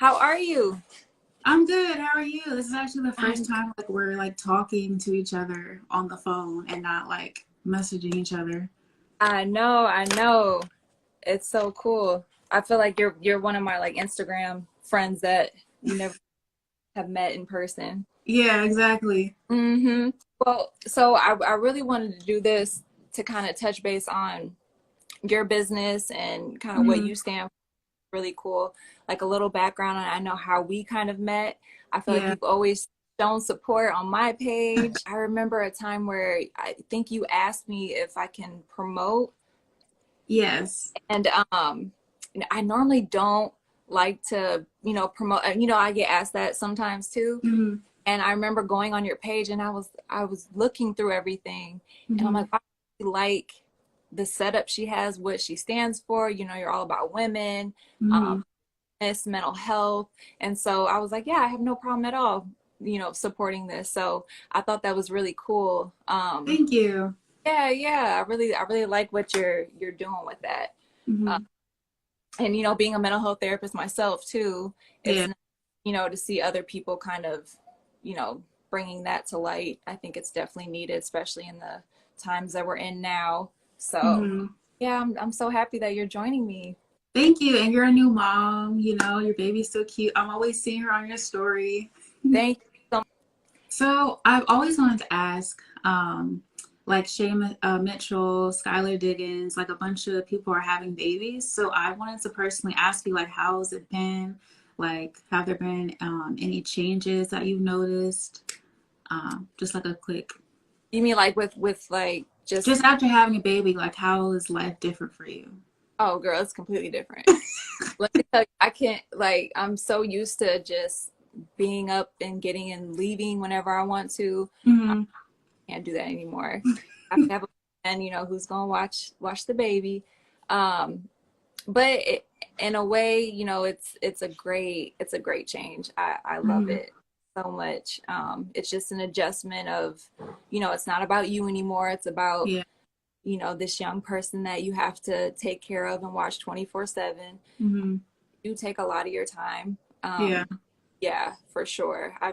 How are you? I'm good. How are you? This is actually the first I'm, time we're talking to each other on the phone and not messaging each other. I know. It's so cool. I feel like you're one of my like Instagram friends that we never have met in person. Yeah, exactly. Mm-hmm. Well, so I really wanted to do this to kind of touch base on your business and kind of what Hmm. you stand for. Really cool. Like a little background on I know how we kind of met. I feel like Yeah. you've always shown support on my page. I remember a time where I think you asked me if I can promote. Yes. And I normally don't like to, promote. I get asked that sometimes too. Hmm. And I remember going on your page and I was looking through everything, and I'm Hmm. like, I really like the setup she has, what she stands for. You're all about women, um, Hmm. mental health, and so I was like, yeah, I have no problem at all, supporting this. So I thought that was really cool. Thank you. Yeah, yeah, I really like what you're doing with that. Uh, Hmm. and being a mental health therapist myself too, it's Yeah. nice, to see other people kind of, you know bringing that to light. I think it's definitely needed, especially in the times that we're in now. So Hmm. yeah, I'm so happy that you're joining me. Thank you. And you're a new mom. Your baby's so cute. I'm always seeing her on your story. Thank you so much. So I've always wanted to ask, like Shay Mitchell, Skylar Diggins, like a bunch of people are having babies. So I wanted to personally ask you, like, how's it been? Like, have there been any changes that you've noticed? Just like a quick, You mean like with like just just, after having a baby, like, how is life different for you? oh girl, it's completely different. Let me tell you, I can't, like, I'm so used to just being up and getting and leaving whenever I want to. I Hmm. can't do that anymore. I have to have a man, who's gonna watch the baby. Um, but in a way, it's a great change. I love Hmm. it so much. It's just an adjustment of, it's not about you anymore. It's about, Yeah. this young person that you have to take care of and watch 24/7. Hmm. You take a lot of your time. Yeah. Yeah, for sure. I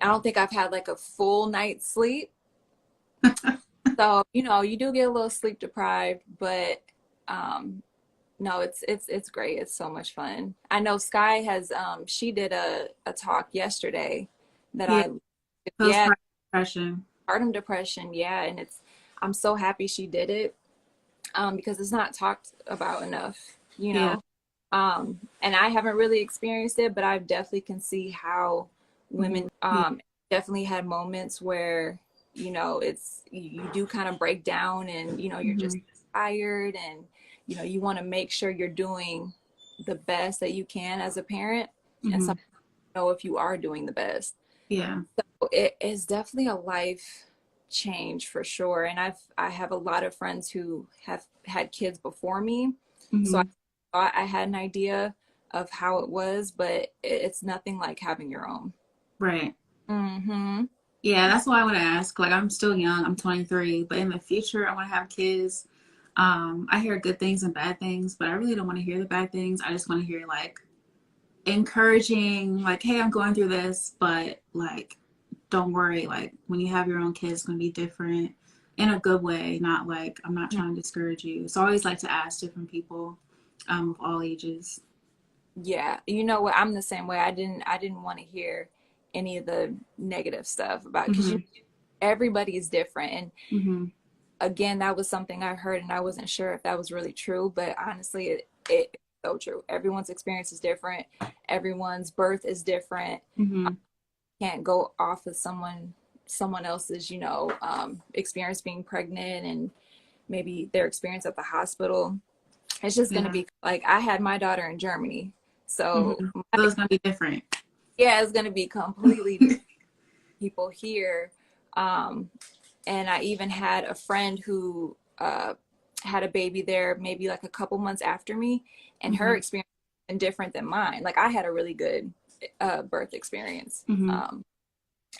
don't think I've had like a full night's sleep. So, you do get a little sleep deprived, but um, no, it's great. It's so much fun. I know Sky has she did a talk yesterday that Yeah. yeah, Postpartum depression. postpartum depression, yeah, and I'm so happy she did it, because it's not talked about enough, you Yeah. know. And I haven't really experienced it, but I definitely can see how Hmm. women Yeah. definitely had moments where, it's you do kind of break down, and you're just Hmm. tired, and you want to make sure you're doing the best that you can as a parent, and Hmm. some know if you are doing the best. Yeah. So it is definitely a life change for sure. And I have a lot of friends who have had kids before me, so I Hmm. thought I had an idea of how it was, but it's nothing like having your own. Right. Mm-hmm. Yeah, that's why I want to ask. Like, I'm still young. I'm 23, but in the future, I want to have kids. I hear good things and bad things, but I really don't want to hear the bad things. I just want to hear encouraging, like, hey, I'm going through this, but don't worry. Like, when you have your own kids, it's going to be different in a good way. Not like I'm not trying to discourage you. So I always like to ask different people, of all ages. Yeah, you know what? I'm the same way. I didn't want to hear any of the negative stuff about, because Hmm. everybody is different. And Hmm. again, that was something I heard, and I wasn't sure if that was really true, but honestly, it's so true. Everyone's experience is different. Everyone's birth is different. Hmm. Can't go off of someone else's, experience being pregnant, and maybe their experience at the hospital. It's just going to Yeah. be like, I had my daughter in Germany. Hmm. So So it's going to be different. yeah, it's going to be completely different people here. Um, and I even had a friend who had a baby there maybe like a couple months after me, and her Hmm. experience was different than mine. Like, I had a really good birth experience, Hmm.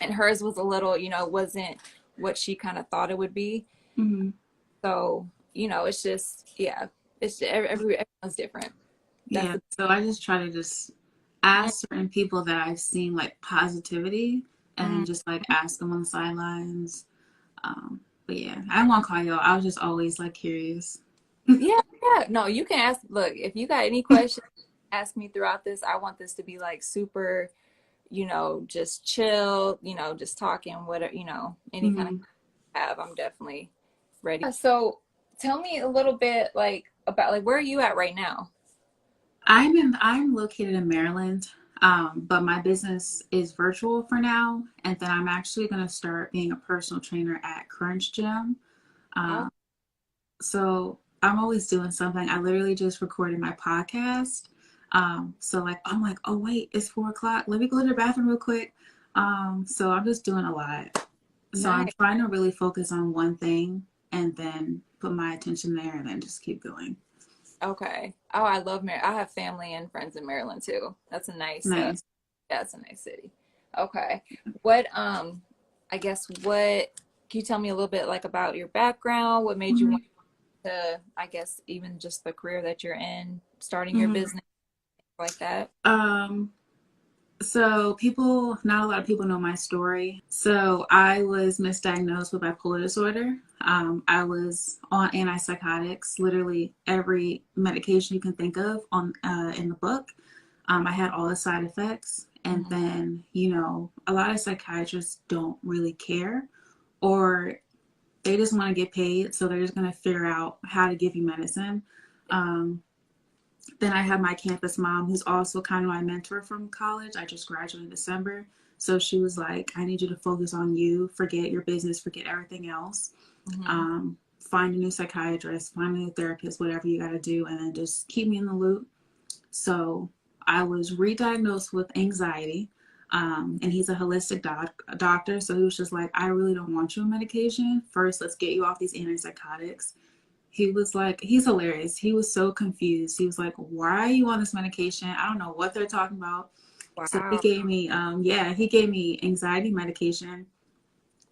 and hers was a little, wasn't what she kind of thought it would be. Hmm. So it's just, yeah, it's everyone's different. Yeah. So I just try to just ask certain people that I've seen like positivity and then Mm, just like ask them on the sidelines. But yeah, I won't call you. I was just always like curious. yeah, yeah. No, you can ask. Look, if you got any questions, ask me throughout this. I want this to be like super, just chill, just talking, whatever, any kind of Hmm. have. I'm definitely ready. So tell me a little bit like about like where are you at right now? I'm located in Maryland, but my business is virtual for now, and then I'm actually gonna start being a personal trainer at Crunch Gym. Oh, Um, so I'm always doing something. I literally just recorded my podcast. So like I'm like, oh wait, it's 4 o'clock. Let me go to the bathroom real quick. So I'm just doing a lot. So I'm nice. trying to really focus on one thing and then put my attention there and then just keep going. Okay. Oh, I love Maryland. I have family and friends in Maryland too. That's a nice, Nice. yeah, it's a nice city. Okay. What, I guess what, can you tell me a little bit like about your background? What made you Hmm. want to, I guess, even just the career that you're in, starting your Hmm. business like that? Um, So not a lot of people know my story. So I was misdiagnosed with bipolar disorder. I was on antipsychotics, literally every medication you can think of on in the book. I had all the side effects, and Hmm. then a lot of psychiatrists don't really care, or they just want to get paid, so they're just gonna figure out how to give you medicine. Um, then I have my campus mom, who's also kind of my mentor from college. I just graduated in December. So she was like, I need you to focus on you, forget your business, forget everything else. Hmm. Find a new psychiatrist, find a new therapist, whatever you got to do, and then just keep me in the loop. So I was re-diagnosed with anxiety. And he's a holistic doctor. So he was just like, I really don't want you on medication. First, let's get you off these antipsychotics. He was like, he's hilarious. He was so confused. He was like, why are you on this medication? I don't know what they're talking about. So he Wow. gave me, he gave me anxiety medication.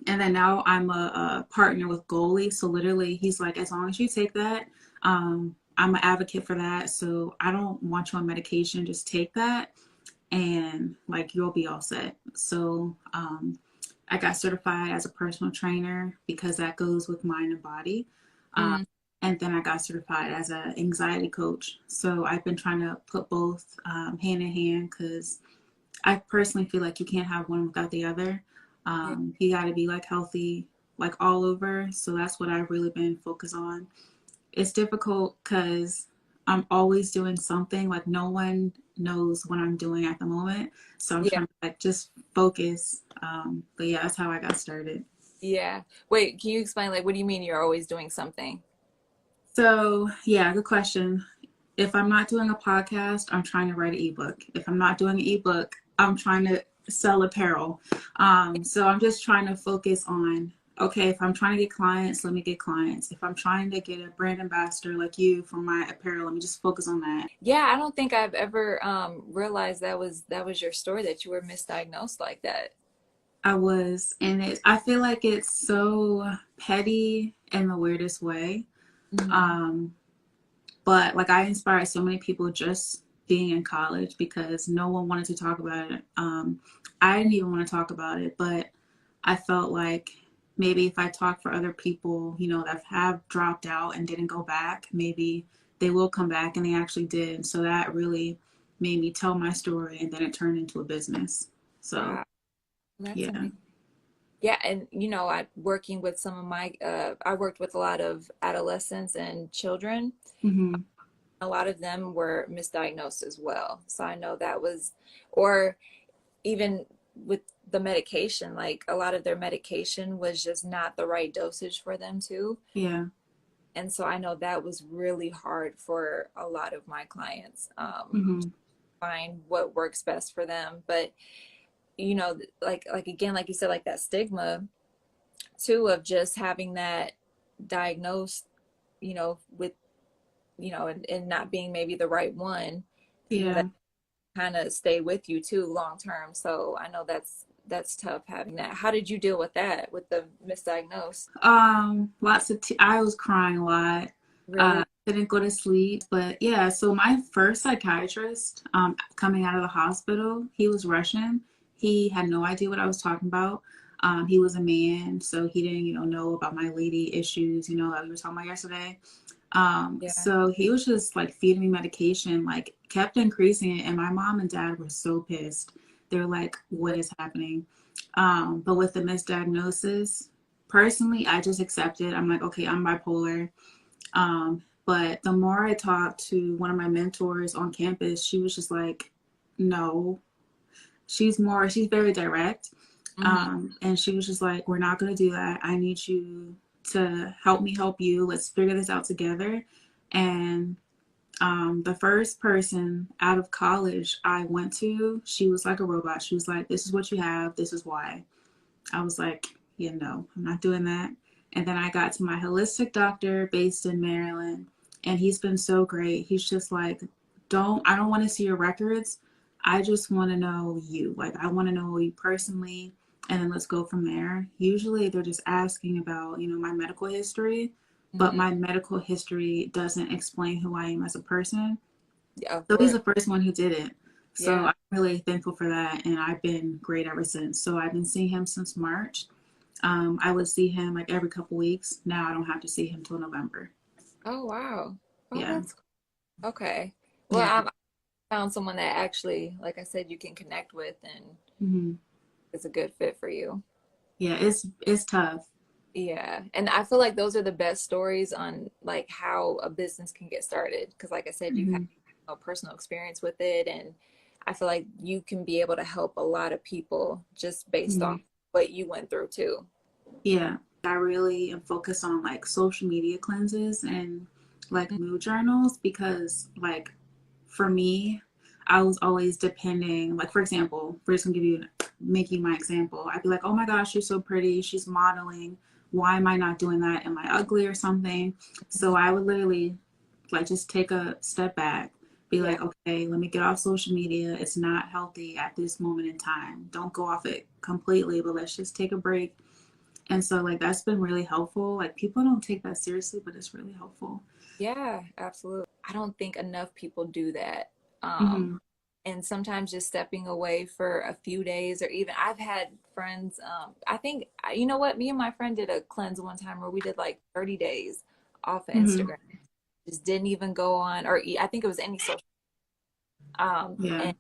And then now I'm a partner with Goalie. So literally, he's like, as long as you take that, I'm an advocate for that. So I don't want you on medication. Just take that, and like you'll be all set. So I got certified as a personal trainer because that goes with mind and body. Um, Mm, and then I got certified as an anxiety coach. So I've been trying to put both hand in hand because I personally feel like you can't have one without the other. yeah. You got to be like healthy, like all over. So that's what I've really been focused on. It's difficult because I'm always doing something. Like no one knows what I'm doing at the moment. So I'm Yeah. trying to like just focus. But yeah, that's how I got started. Yeah. Wait, can you explain like what do you mean you're always doing something? So yeah, good question. If I'm not doing a podcast, I'm trying to write an ebook. If I'm not doing an ebook, I'm trying to sell apparel. So I'm just trying to focus on, okay, if I'm trying to get clients, let me get clients. If I'm trying to get a brand ambassador like you for my apparel, let me just focus on that. Yeah, I don't think I've ever realized that was your story that you were misdiagnosed like that. I was, and I feel like it's so petty in the weirdest way. Hmm. Um, but like I inspired so many people just being in college because no one wanted to talk about it. I didn't even want to talk about it, but I felt like maybe if I talk for other people, that have dropped out and didn't go back, maybe they will come back, and they actually did. So that really made me tell my story, and then it turned into a business. So Wow, that's yeah. amazing. Yeah, and I working with some of my I worked with a lot of adolescents and children. Hmm. A lot of them were misdiagnosed as well. So I know that was, or even with the medication, like a lot of their medication was just not the right dosage for them too. Yeah. And so I know that was really hard for a lot of my clients, Hmm. find what works best for them. But like again, like you said, like that stigma too of just having that diagnosed, with and not being maybe the right one, that Yeah. kind of stay with you too long term. So I know that's tough having that. How did you deal with that with the misdiagnosed? Lots of I was crying a lot. Really? Didn't go to sleep. But yeah, so my first psychiatrist, coming out of the hospital, he was Russian. He had no idea what I was talking about. He was a man, so he didn't, know about my lady issues, that we were talking about yesterday. Yeah. So he was just like feeding me medication, like kept increasing it. And my mom and dad were so pissed. They're like, what is happening? But with the misdiagnosis, personally, I just accepted. I'm like, okay, I'm bipolar. But the more I talked to one of my mentors on campus, she was just like, no, she's very direct. Hmm. And she was just like, we're not going to do that. I need you to help me help you. Let's figure this out together. And the first person out of college I went to, she was like a robot. She was like, this is what you have. This is why. I was like, yeah, no, I'm not doing that. And then I got to my holistic doctor based in Maryland, and he's been so great. He's just like, I don't want to see your records. I just want to know you. Like, I want to know you personally, and then let's go from there. Usually they're just asking about, my medical history, but Hmm. my medical history doesn't explain who I am as a person. Yeah, of So he's course. the first one who did it. So Yeah. I'm really thankful for that. And I've been great ever since. So I've been seeing him since March. I would see him like every couple weeks. Now I don't have to see him till November. Oh, wow. Oh, Yeah. that's cool. Okay. Well, Yeah. I found someone that actually, like I said, you can connect with and Hmm. is a good fit for you. Yeah. It's tough. Yeah. And I feel like those are the best stories on like how a business can get started. Because, like I said, you have Hmm. a personal experience with it. And I feel like you can be able to help a lot of people just based Hmm. off what you went through, too. Yeah. I really am focused on like social media cleanses and like mood journals because like for me, I was always depending, like for example, we're just gonna make you my example. I'd be like, oh my gosh, she's so pretty, she's modeling. Why am I not doing that? Am I ugly or something? So I would literally like just take a step back, be Yeah. like, okay, let me get off social media. It's not healthy at this moment in time. Don't go off it completely, but let's just take a break. And so like that's been really helpful. Like people don't take that seriously, but it's really helpful. Yeah, absolutely. I don't think enough people do that. Um, Hmm. and sometimes just stepping away for a few days, or even I've had friends, I think, you know what, me and my friend did a cleanse one time where we did like 30 days off of Hmm. Instagram. Just didn't even go on, or I think it was any social. Yeah. And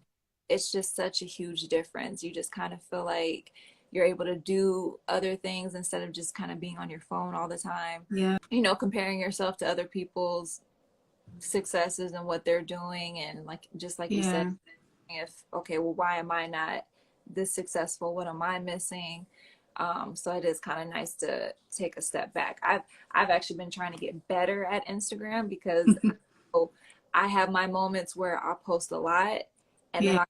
it's just such a huge difference. You just kind of feel like you're able to do other things instead of just kind of being on your phone all the time, Yeah. comparing yourself to other people's successes and what they're doing. And like, just like you said, Yeah. if, okay, well, why am I not this successful? What am I missing? So it is kind of nice to take a step back. I've actually been trying to get better at Instagram because I have my moments where I'll post a lot and then Yeah. I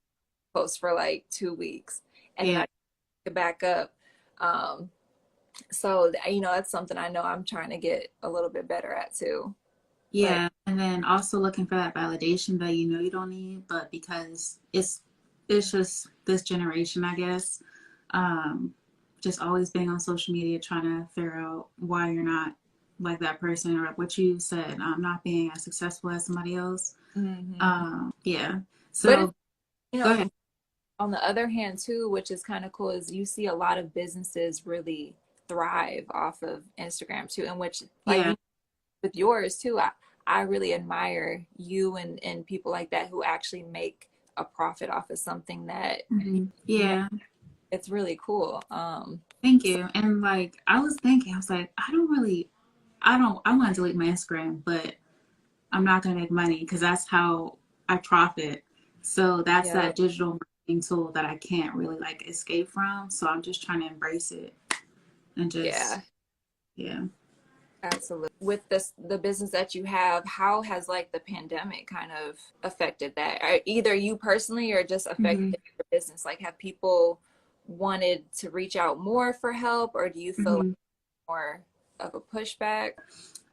post for like 2 weeks and then Yeah. I pick it back up. Um, so that's something I know I'm trying to get a little bit better at too. But Yeah. And then also looking for that validation that you don't need, but because it's just this generation, I guess. Um, just always being on social media trying to figure out why you're not like that person or what you said, not being as successful as somebody else. hmm Yeah. but it's So you go know ahead. on the other hand too, which is kind of cool, is you see a lot of businesses really thrive off of Instagram too, in which like Yeah. with yours too, I really admire you and people like that who actually make a profit off of something that Hmm. you make. Yeah. It's really cool. Thank So you. And like I was thinking, I was like, I want to delete my Instagram, but I'm not going to make money because that's how I profit. So that's yeah, that digital marketing tool that I can't really like escape from. So I'm just trying to embrace it and just, yeah, yeah. absolutely. With the business that you have, how has like the pandemic kind of affected that? Either you personally or just affected Hmm. your business? Like, have people wanted to reach out more for help, or do you feel like Hmm. more of a pushback?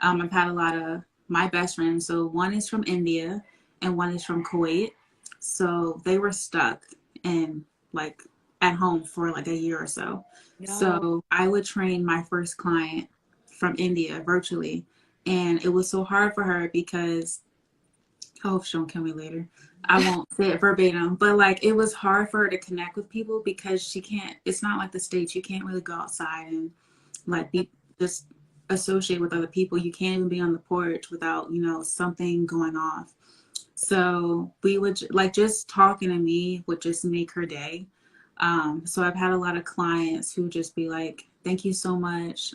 I've had a lot of my best friends. So one is from India and one is from Kuwait. So they were stuck and like at home for like a year or so. No. So I would train my first client from India virtually. And it was so hard for her because I hope she don't kill me later. I won't say it verbatim, but like it was hard for her to connect with people because she can't. It's not like the States. You can't really go outside and like be just associate with other people. You can't even be on the porch without something going off. So we would like just talking to me would just make her day. So I've had a lot of clients who just be like, "Thank you so much."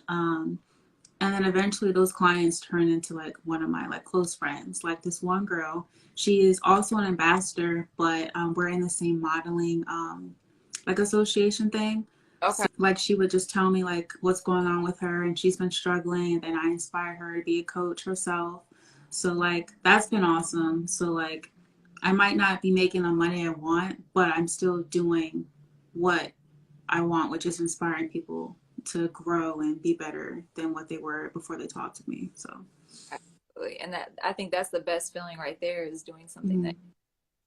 And then eventually those clients turn into like one of my like close friends. Like this one girl, she is also an ambassador, but we're in the same modeling like association thing. Okay. So like she would just tell me like what's going on with her, and she's been struggling, and then I inspire her to be a coach herself. So like that's been awesome. So like I might not be making the money I want, but I'm still doing what I want, which is inspiring people to grow and be better than what they were before they talked to me. So, Absolutely. And that I think that's the best feeling right there is doing something that mm,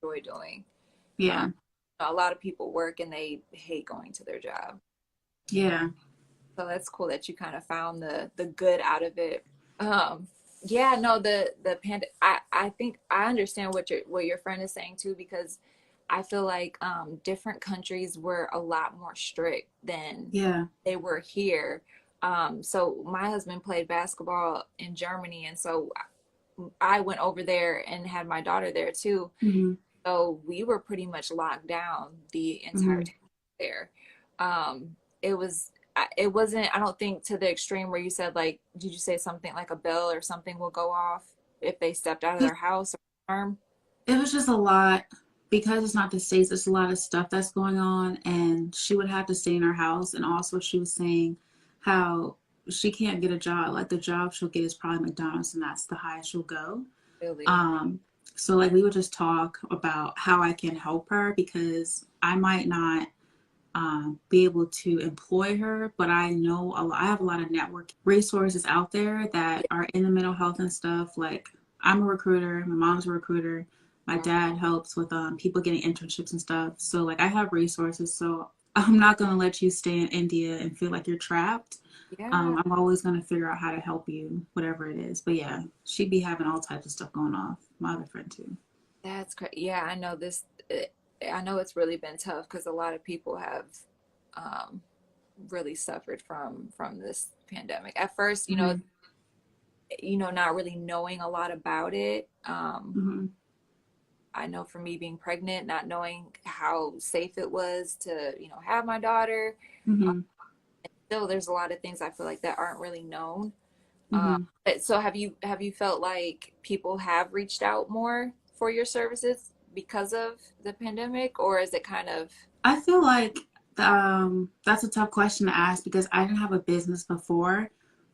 you enjoy doing. Um, yeah, a lot of people work and they hate going to their job. yeah, So that's cool that you kind of found the good out of it. Um, yeah, no, the I think I understand what your friend is saying too, because I feel like different countries were a lot more strict than yeah, they were here. So my husband played basketball in Germany, and so I went over there and had my daughter there too. mm-hmm, So we were pretty much locked down the entire mm-hmm. time there. It was, it wasn't, I don't think to the extreme where you said like, did you say something like a bell or something will go off if they stepped out of their house or farm? It was just a lot because it's not the States. There's a lot of stuff that's going on, and she would have to stay in her house. And also, she was saying how she can't get a job. Like the job she'll get is probably McDonald's, and that's the highest she'll go. Really? Um, so like we would just talk about how I can help her because I might not be able to employ her, but I know I have a lot of network resources out there that Yeah. are in the mental health and stuff. Like I'm a recruiter, my mom's a recruiter, my Wow. dad helps with people getting internships and stuff. So like I have resources. So I'm not gonna let you stay in India and feel like you're trapped. Yeah, I'm always gonna figure out how to help you, whatever it is. But yeah, she'd be having all types of stuff going off. My other friend too. that's great. Yeah, I know this. I know it's really been tough because a lot of people have um, really suffered from this pandemic. At first, Hmm. not really knowing a lot about it. Hmm. I know for me being pregnant, not knowing how safe it was to, have my daughter. Um, Hmm. Still, there's a lot of things I feel like that aren't really known. Um, Hmm. but so have you felt like people have reached out more for your services because of the pandemic, or is it kind of I feel like that's a tough question to ask because I didn't have a business before,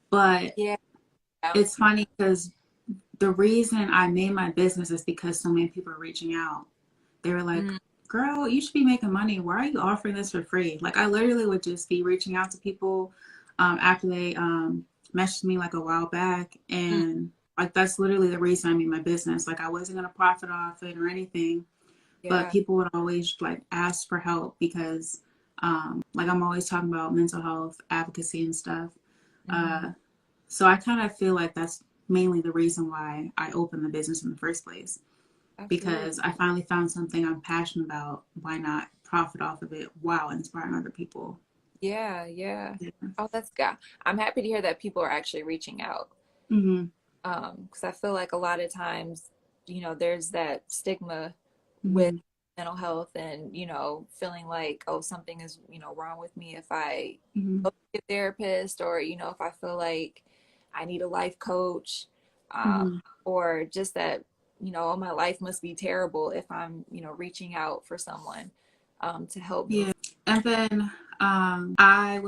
but yeah, it's funny because the reason I made my business is because so many people are reaching out. They were like, mm, girl, you should be making money. Why are you offering this for free? Like, I literally would just be reaching out to people after they messaged me like a while back. mm, And like, that's literally the reason I made my business. Like, I wasn't going to profit off it or anything, but yeah, people would always like ask for help because like I'm always talking about mental health advocacy and stuff. hmm, Uh, so I kind of feel like that's mainly the reason why I opened the business in the first place absolutely. because I finally found something I'm passionate about. Why not profit off of it while inspiring other people? Yeah, yeah. Yeah. Oh, that's good. I'm happy to hear that people are actually reaching out. Mhm. Because I feel like a lot of times, there's that stigma with Mhm. mental health and, feeling like, oh, something is, wrong with me if I Mhm. go to a therapist or, if I feel like I need a life coach, um, Mhm. or just that, oh, my life must be terrible if I'm, reaching out for someone to help me. Yeah. And then I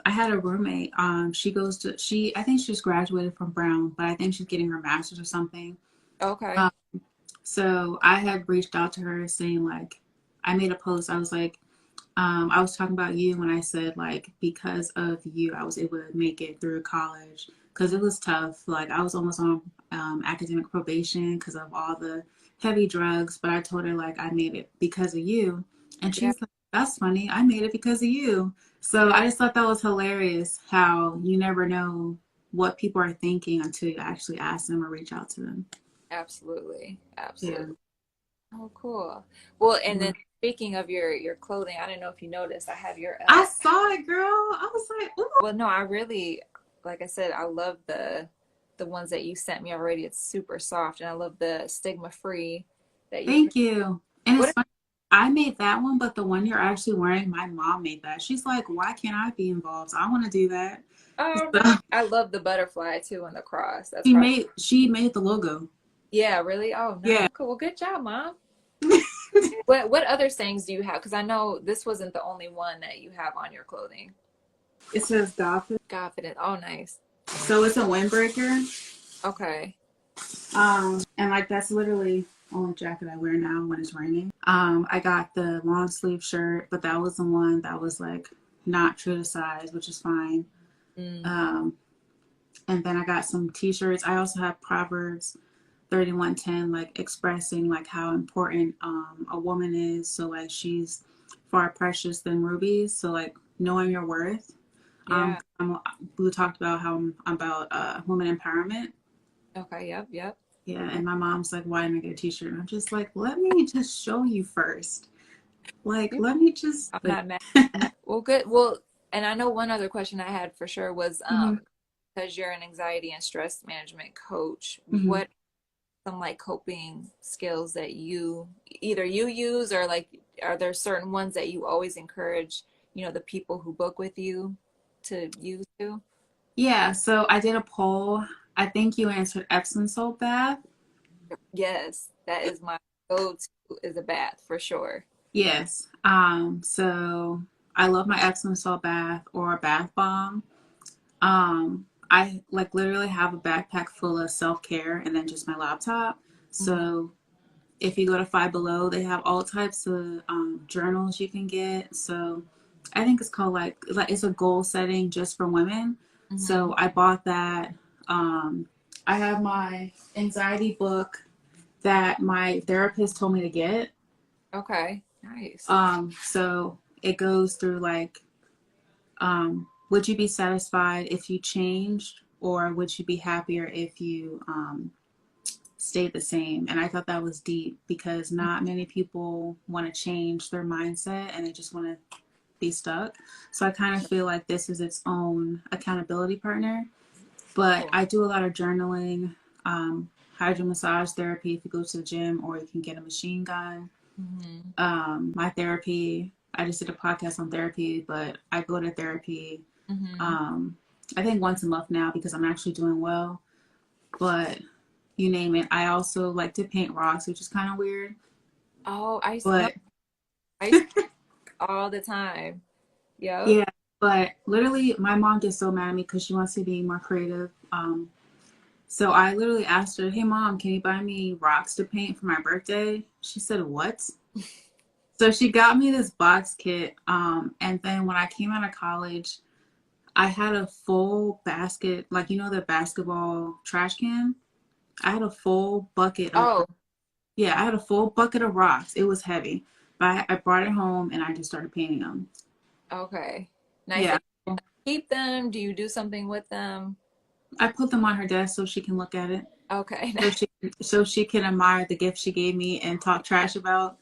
had a roommate. She I think she just graduated from Brown, but I think she's getting her master's or something. Okay. Um, so I had reached out to her saying like I made a post. I was like, I was talking about you when I said like because of you, I was able to make it through college because it was tough. Like I was almost on academic probation because of all the heavy drugs. But I told her like I made it because of you, and she Yeah. was like, "That's funny. I made it because of you." So Yeah. I just thought that was hilarious. How you never know. what people are thinking until you actually ask them or reach out to them. Absolutely. Yeah. Absolutely. Oh, cool. Well, and Mhm. then speaking of your clothing, I don't know if you noticed, I have your I saw it, girl. I was like, ooh, well, no, I really, like I said, I love the ones that you sent me already. It's super soft, and I love the stigma free that you thank you. And what it's is, funny, I made that one, but the one you're actually wearing, my mom made that. She's like, why can't I be involved? So I want to do that. oh, So nice. I love the butterfly too and the cross. That's probably she made the logo. yeah, really? Oh, nice. Yeah. Cool. Well, good job, Mom. What other sayings do you have? Because I know this wasn't the only one that you have on your clothing. It says Dolphin. Confident. Oh, nice. So it's a windbreaker. Okay. And like that's literally the only jacket I wear now when it's raining. I got the long sleeve shirt, but that was the one that was like not true to size, which is fine. Mm, Um, and then I got some t-shirts. I also have Proverbs 31:10, like expressing like how important a woman is. So like she's far precious than rubies. So like knowing your worth. yeah. We talked about how I'm about women empowerment. Okay. Yep. Yep. Yeah, and my mom's like, why didn't I get a t-shirt? And I'm just like, let me just show you first. Like, let me just I'm like not mad. Well, good. Well, and I know one other question I had for sure was hmm because you're an anxiety and stress management coach, hmm what some like coping skills that you either you use or like are there certain ones that you always encourage, the people who book with you to use too? Yeah, so I did a poll. I think you answered Epsom salt bath. Yes, that is my go-to is a bath for sure. Yes. So I love my Epsom salt bath or a bath bomb. I like literally have a backpack full of self-care and then just my laptop. Hmm. So if you go to Five Below, they have all types of journals you can get. So I think it's called like it's a goal setting just for women. Hmm. So I bought that. Um, I have my anxiety book that my therapist told me to get. Okay, nice. So it goes through like, would you be satisfied if you changed, or would you be happier if you stayed the same? And I thought that was deep because not many people want to change their mindset and they just want to be stuck. So I kind of feel like this is its own accountability partner. But Cool. I do a lot of journaling, hydro massage therapy if you go to the gym, or you can get a machine gun. Hmm. My therapy, I just did a podcast on therapy, but I go to therapy, Hmm. um, I think once a month now because I'm actually doing well. But you name it. I also like to paint rocks, which is kind of weird. Oh, I used no, But I used to all the time. Yep. yeah, but literally, my mom gets so mad at me because she wants to be more creative. So I literally asked her, "Hey, mom, can you buy me rocks to paint for my birthday?" She said, "What?" So she got me this box kit. And then when I came out of college, I had a full basket, like the basketball trash can. I had a full bucket of Oh, Yeah, I had a full bucket of rocks. It was heavy, but I brought it home and I just started painting them. okay. Nice. Yeah, And keep them? Do you do something with them? I put them on her desk so she can look at it, Okay. so she can admire the gift she gave me and talk trash about.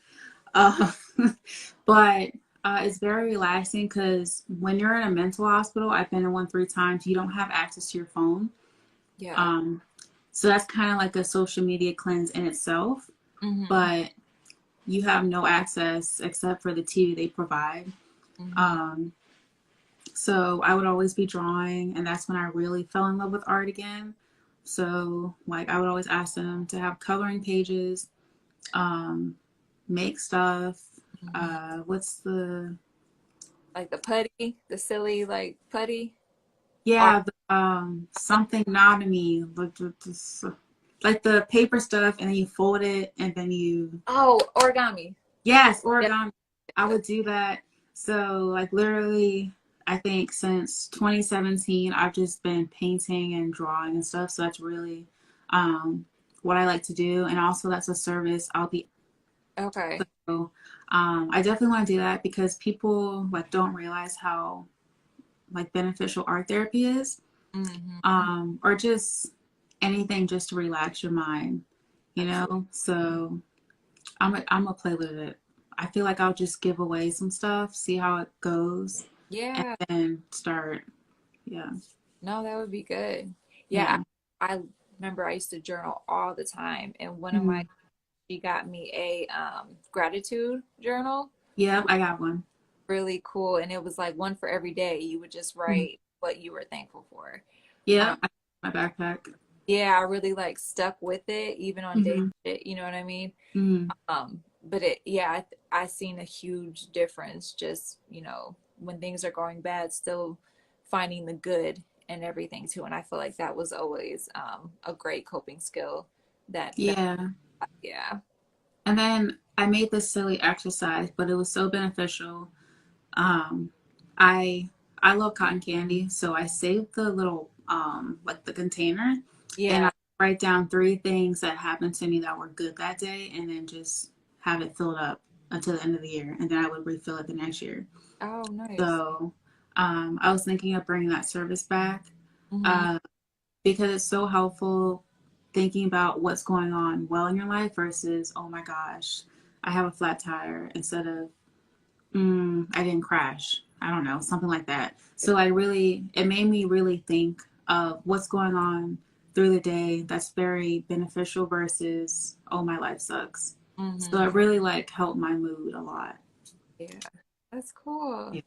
Uh, but it's very relaxing because when you're in a mental hospital, I've been in one 3 times. You don't have access to your phone, Yeah. um, so that's kind of like a social media cleanse in itself. Hmm. But you have no access except for the TV they provide. Hmm. Um, So I would always be drawing, and that's when I really fell in love with art again. So like I would always ask them to have coloring pages, um, make stuff. Hmm. What's the Like the putty, the silly like putty art. yeah the, something not to me like the paper stuff, and then you fold it, and then you Oh, origami. yes Yep. origami. I would do that. So like literally I think since 2017, I've just been painting and drawing and stuff. So that's really um, what I like to do. And also, that's a service I'll be. Okay. So, I definitely want to do that because people like don't realize how like beneficial art therapy is. Mm-hmm. or just anything just to relax your mind, you Absolutely. know? So I'm gonna play with it. I feel like I'll just give away some stuff, see how it goes, and Yeah. then start. Yeah. No, that would be good. Yeah. Yeah. I remember I used to journal all the time, and one of my Mhm. she got me a gratitude journal. Yep, I got one. Really cool, and it was like one for every day. You would just Mhm. write what you were thankful for. Um, Yep, I got my backpack. yeah, I really like stuck with it, even on days, Hmm. you know what I mean? Hmm. But it, yeah, I seen a huge difference just, when things are going bad, still finding the good and everything too. And I feel like that was always a great coping skill that Yeah. yeah. And then I made this silly exercise, but it was so beneficial. Um, I I love cotton candy, so I saved the little like the container, and I Yeah. write down three things that happened to me that were good that day, and then just have it filled up until the end of the year, and then I would refill it the next year. Oh, nice. So I was thinking of bringing that service back, Hmm. uh, because it's so helpful thinking about what's going on well in your life versus, oh my gosh, I have a flat tire, instead of I didn't crash. I don't know, something like that. So it made me really think of what's going on through the day that's very beneficial versus, oh, my life sucks. So Hmm. it really like helped my mood a lot. Yeah. That's cool. Yeah.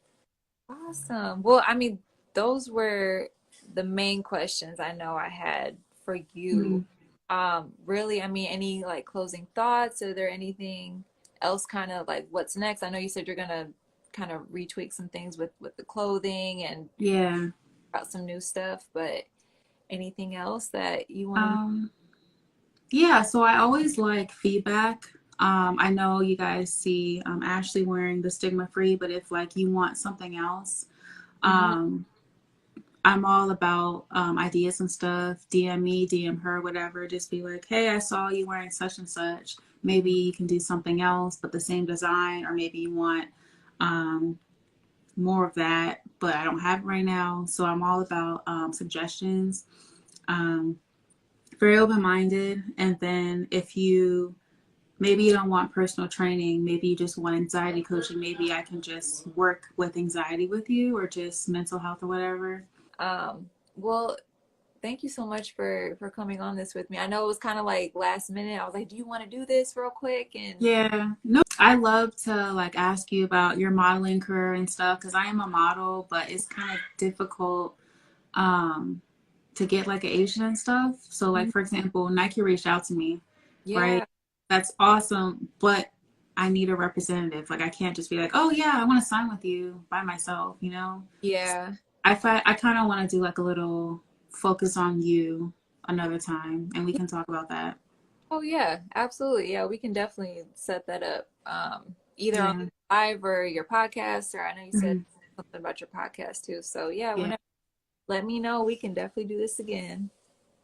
Awesome. Well, I mean, those were the main questions I know I had for you. Mhm. Really, I mean, any like closing thoughts? Are there anything else kind of like what's next? I know you said you're gonna kind of retweak some things with the clothing and Yeah. about some new stuff, but anything else that you want to? Um, yeah. So I always like feedback. I know you guys see Ashley wearing the stigma free, but if like you want something else, Hmm. um, I'm all about ideas and stuff. DM me, DM her, whatever. Just be like, hey, I saw you wearing such and such. Maybe you can do something else, but the same design, or maybe you want um, more of that, but I don't have it right now. So I'm all about suggestions. Um, Very open minded. And then if you maybe you don't want personal training, maybe you just want anxiety coaching, maybe I can just work with anxiety with you, or just mental health or whatever. Well, thank you so much for coming on this with me. I know it was kind of like last minute. I was like, "Do you want to do this real quick?" And Yeah, no, I love to like ask you about your modeling career and stuff because I am a model, but it's kind of difficult um to get like an agent and stuff. So like Mhm. for example, Nike reached out to me, right? Yeah, That's awesome, but I need a representative. Like I can't just be like, "Oh yeah, I want to sign with you by myself," you know? yeah. I kind of want to do like a little focus on you another time and we can talk about that. Oh yeah, absolutely. Yeah, we can definitely set that up. Either on Yeah. live or your podcast, or I know you said Mhm. something about your podcast too. So yeah, Yeah. whenever let me know, we can definitely do this again.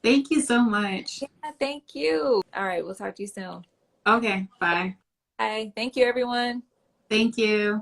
Thank you so much. Yeah, thank you. All right, we'll talk to you soon. Okay, bye. Bye. Thank you, everyone. Thank you.